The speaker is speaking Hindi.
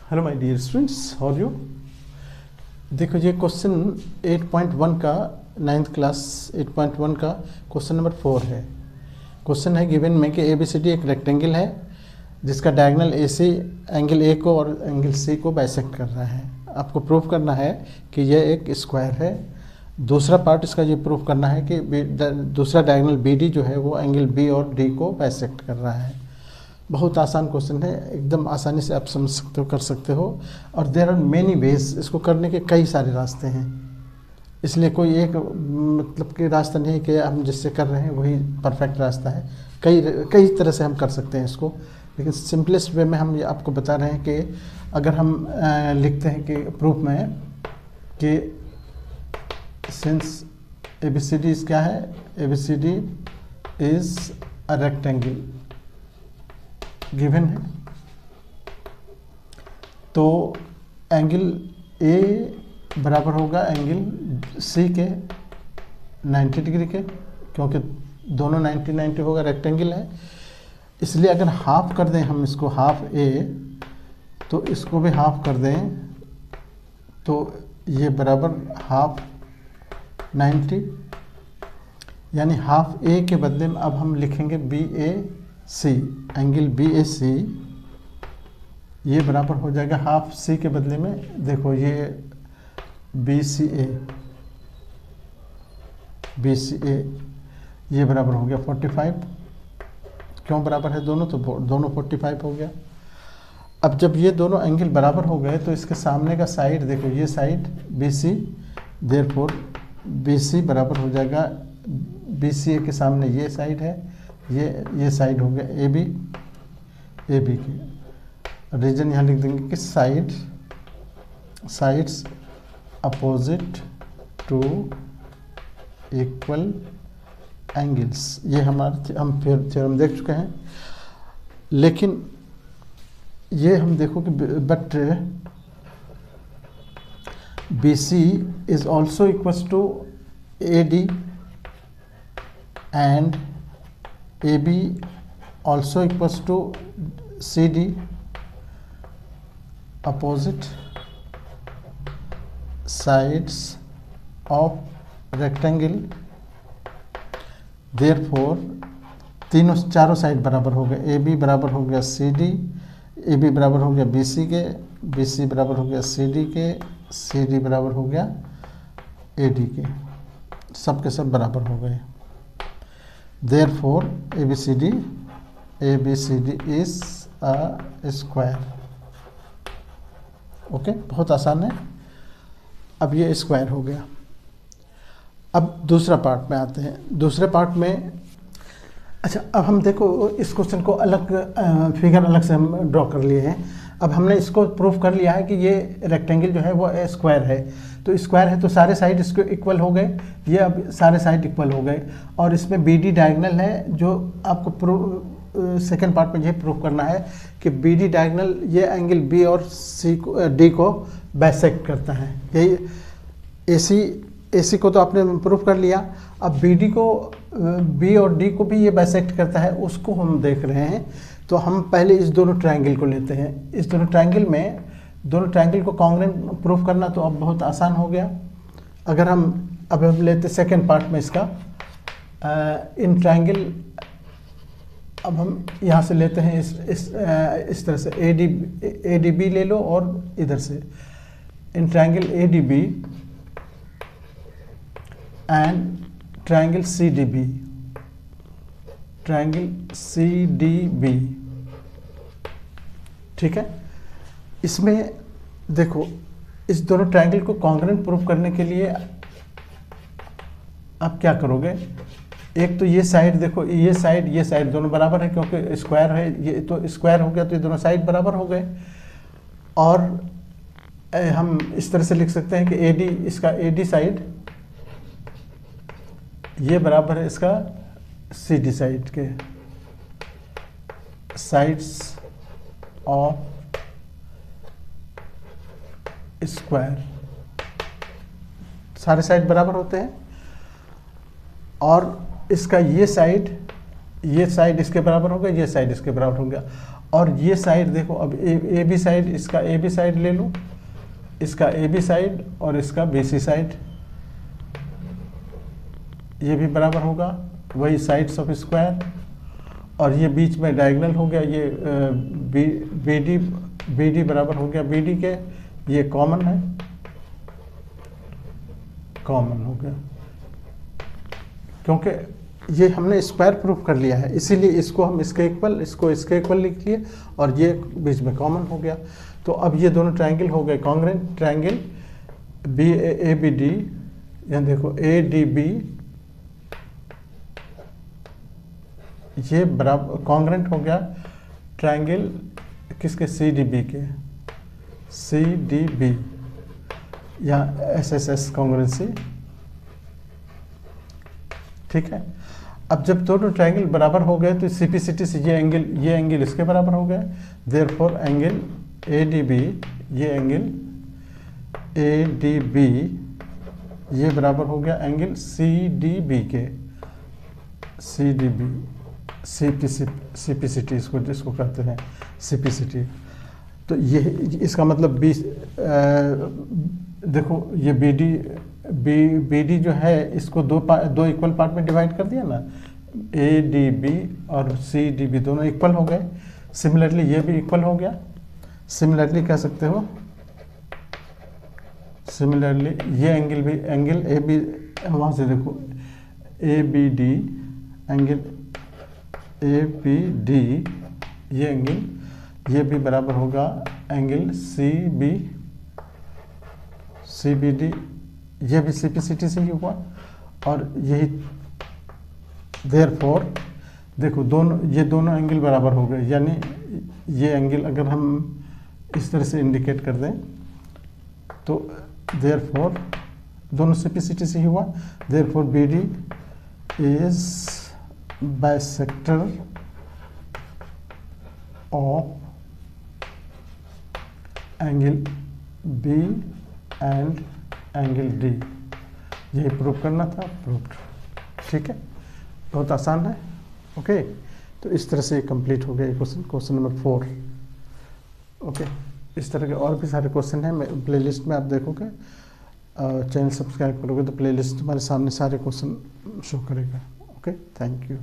Hello my dear students, how are you. देखो ये क्वेश्चन 8.1 का 9th क्लास 8.1 का क्वेश्चन नंबर 4 है। क्वेश्चन है गिवन में कि ABCD एक रेक्टेंगल है जिसका डायगोनल AC एंगल A को और एंगल C को बाइसेक्ट कर रहा है। आपको प्रूव करना है कि यह एक स्क्वायर है। दूसरा पार्ट इसका ये प्रूव करना है कि दूसरा डायगोनल BD जो है वो एंगल B और D को बाइसेक्ट कर रहा है। बहुत आसान क्वेश्चन है, एकदम आसानी से आप समझ सकते हो, कर सकते हो। और देयर आर मेनी वेज, इसको करने के कई सारे रास्ते हैं, इसलिए कोई एक मतलब कि रास्ता नहीं है कि हम जिससे कर रहे हैं वही परफेक्ट रास्ता है। कई तरह से हम कर सकते हैं इसको, लेकिन सिंपलेस्ट वे में हम ये आपको बता रहे हैं कि अगर हम लिखते हैं कि प्रूफ में कि सिंस ABCD क्या है, ABCD is a rectangle given है, तो एंगल A बराबर होगा एंगल C के 90 डिग्री के, क्योंकि दोनों 90 होगा, रेक्टेंगल है। इसलिए अगर हाफ कर दें हम इसको, हाफ A, तो इसको भी हाफ कर दें तो ये बराबर हाफ 90, यानी हाफ A के बदले में अब हम लिखेंगे BAC, एंगल BAC ये बराबर हो जाएगा हाफ C के बदले में, देखो ये BCA ये बराबर हो गया 45। क्यों बराबर है दोनों, तो दोनों 45 हो गया। अब जब ये दोनों एंगल बराबर हो गए तो इसके सामने का साइड देखो, ये साइड BC, देयरफॉर BC बराबर हो जाएगा BCA के सामने ये साइड है, ये साइड हो गया AB की। रीजन यहाँ लिख देंगे कि sides opposite to equal angles, ये हम फिर थ्योरम देख चुके हैं। लेकिन ये हम देखो कि but BC is also equals to AD and AB also equals to CD, opposite sides of rectangle, therefore चारों साइड बराबर हो गए। AB बराबर हो गया CD, AB बराबर हो गया BC के, BC बराबर हो गया CD के, CD बराबर हो गया AD के, सब के सब बराबर हो गए। Therefore ABCD is a square। Okay, बहुत आसान है। अब ये स्क्वायर हो गया। अब दूसरा पार्ट में आते हैं। दूसरे पार्ट में अच्छा, अब हम देखो इस क्वेश्चन को अलग फिगर अलग से हम ड्रॉ कर लिए हैं। अब हमने इसको प्रूफ कर लिया है कि ये रेक्टेंगल जो है वो स्क्वायर है, तो स्क्वायर है तो सारे साइड इसके इक्वल हो गए, ये अब सारे साइड इक्वल हो गए। और इसमें BD डायगोनल है, जो आपको सेकेंड पार्ट में ये प्रूफ करना है कि BD डायगोनल ये एंगल B और D को बाइसेक्ट करता है। यही AC को तो आपने प्रूफ कर लिया, अब BD को B और D को भी ये बाइसेक्ट करता है, उसको हम देख रहे हैं। तो हम पहले इस दोनों ट्रायंगल को लेते हैं। इस दोनों ट्रायंगल को कॉन्ग्रुएंट प्रूफ करना तो अब बहुत आसान हो गया। अगर हम लेते सेकेंड पार्ट में इसका इन ट्रायंगल, अब हम यहाँ से लेते हैं इस तरह से ADB ले लो, और इधर से in triangle ADB and triangle CDB, ठीक है। इसमें देखो इस दोनों ट्रायंगल को कॉन्ग्रुएंट प्रूफ करने के लिए आप क्या करोगे, एक तो ये साइड देखो, ये साइड दोनों बराबर है क्योंकि स्क्वायर है, ये तो स्क्वायर हो गया तो ये दोनों साइड बराबर हो गए। और हम इस तरह से लिख सकते हैं कि AD, इसका AD साइड ये बराबर है इसका CD साइड के, साइड्स ऑफ स्क्वायर, सारे साइड बराबर होते हैं। और इसका ये साइड ये साइड इसके बराबर हो गया, ये साइड इसके बराबर हो गया, और ये साइड देखो अब ए बी साइड, इसका ए बी साइड ले लो, इसका ए बी साइड और इसका बी सी साइड, ये भी बराबर होगा, वही साइड्स ऑफ स्क्वायर, और ये बीच में डायगोनल हो गया, ये बी डी बराबर हो गया बी डी के, ये कॉमन है, कॉमन हो गया, क्योंकि ये हमने स्क्वायर प्रूफ कर लिया है, इसीलिए इसको हम इसके इक्वल, इसको इसके इक्वल लिख लिए, और ये बीच में कॉमन हो गया। तो अब ये दोनों ट्रायंगल हो गए congruent, triangle B A B D, यहाँ देखो ए डी बी, ये बराबर कॉन्ग्रेंट हो गया ट्रायंगल किसके, सी डी बी के, सी डी बी, या एस एस एस कॉन्ग्रेंसी, ठीक है। अब जब दोनों ट्रायंगल बराबर हो गए तो सीपीसीटी से ये एंगल इसके बराबर हो गया, therefore angle A D B, ये एंगल ए डी बी ये बराबर हो गया एंगल सी डी बी के, सी डी बी, सीपीसीटी इसको कहते हैं सीपीसीटी। तो ये इसका मतलब देखो ये बी डी जो है इसको दो इक्वल पार्ट में डिवाइड कर दिया ना, ए डी बी और सी डी बी दोनों इक्वल हो गए, सिमिलरली ये भी इक्वल हो गया, सिमिलरली कह सकते हो, सिमिलरली ये एंगल भी, एंगल ए बी, वहाँ से देखो A B D, angle A B D, ये एंगल ये भी बराबर होगा एंगल सी बी डी, ये भी सीपीसीटी से ही हुआ, और यही देयरफॉर देखो ये दोनों एंगल बराबर हो गए, यानी ये एंगल अगर हम इस तरह से इंडिकेट कर दें तो देयरफॉर दोनों सीपीसीटी से ही हुआ, therefore B D is bisector of angle B and angle D, यही प्रूव करना था, प्रूव्ड, ठीक है, बहुत आसान है। ओके, तो इस तरह से कंप्लीट हो गया क्वेश्चन नंबर 4। ओके, इस तरह के और भी सारे क्वेश्चन हैं, प्लेलिस्ट में आप देखोगे, चैनल सब्सक्राइब करोगे तो प्लेलिस्ट तुम्हारे सामने सारे क्वेश्चन शो करेगा। Okay, thank you.